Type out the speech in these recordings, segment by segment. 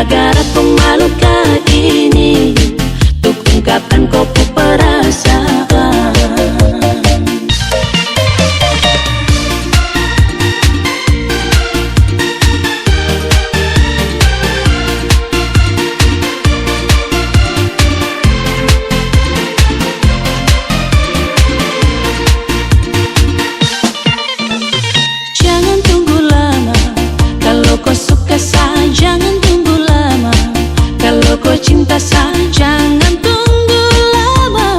Gara-gara kau malu kali ini, untuk ungkapkan kau perasaan. Jangan tunggu lama, kalau kau suka saya jangan tunggu lama. Kalau kau cinta saya jangan tunggu lama.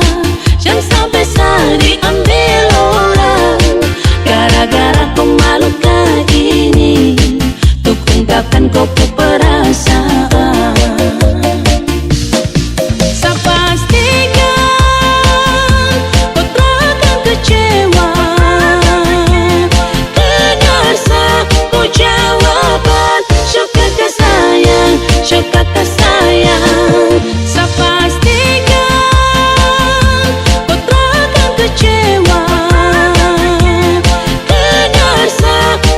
Jangan sampai saya diambil orang. Gara-gara kau malu kali ini, untuk ungkapkan kau perasaan. Saya pastikan kau takkan kecewa. Dengar kau jawaban, sukakah sayang, sukakah sayang. Saya pastikan kau takkan kecewa. Dengar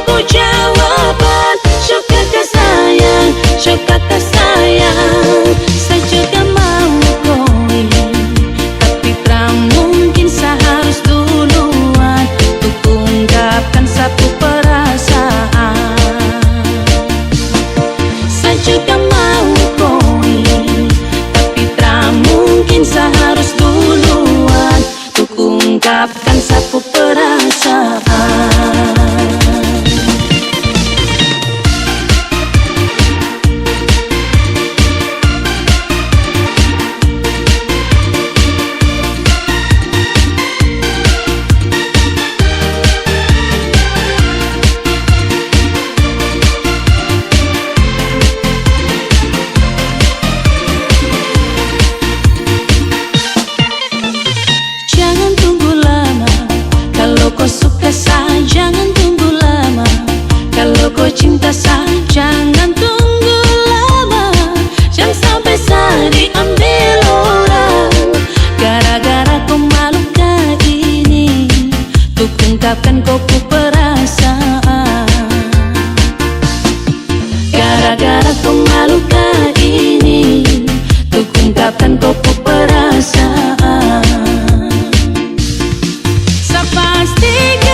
kau jawaban, sukakah sayang, sukakah sayang. Saya juga mau kau ini, tapi tak mungkin saya harus duluan untuk ungkapkan satu perasaan. Saya juga mau kau ini, tapi tak mungkin saya harus duluan untuk ungkapkan satu perasaan. Jangan tunggu lama, kalau kau suka saya jangan tunggu lama. Kalau kau cinta saya jangan tunggu lama. Jangan sampai saya diambil orang. Gara-gara kau malu kali ini, untuk ungkapkan kau perasaan. Gara-gara kau malu kali ini, untuk ungkapkan kau perasaan. Saya pastikan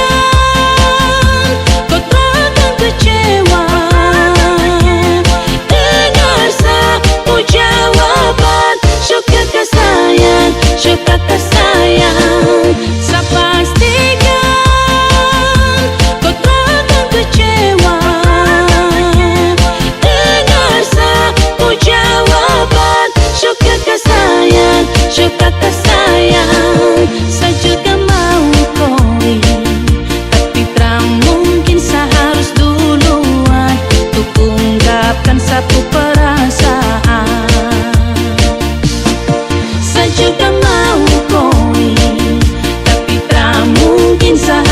kau takkan kecewa. Dengar kau jawaban, sukakah sayang, sukakah sayang. Saya pastikan kau takkan kecewa. Dengar kau jawaban, sukakah sayang, sukakah sayang. Saya juga mau kau ini, tapi tak mungkin saya harus duluan untuk ungkapkan satu perasaan. Saya juga mau kau ini, tapi tak mungkin saya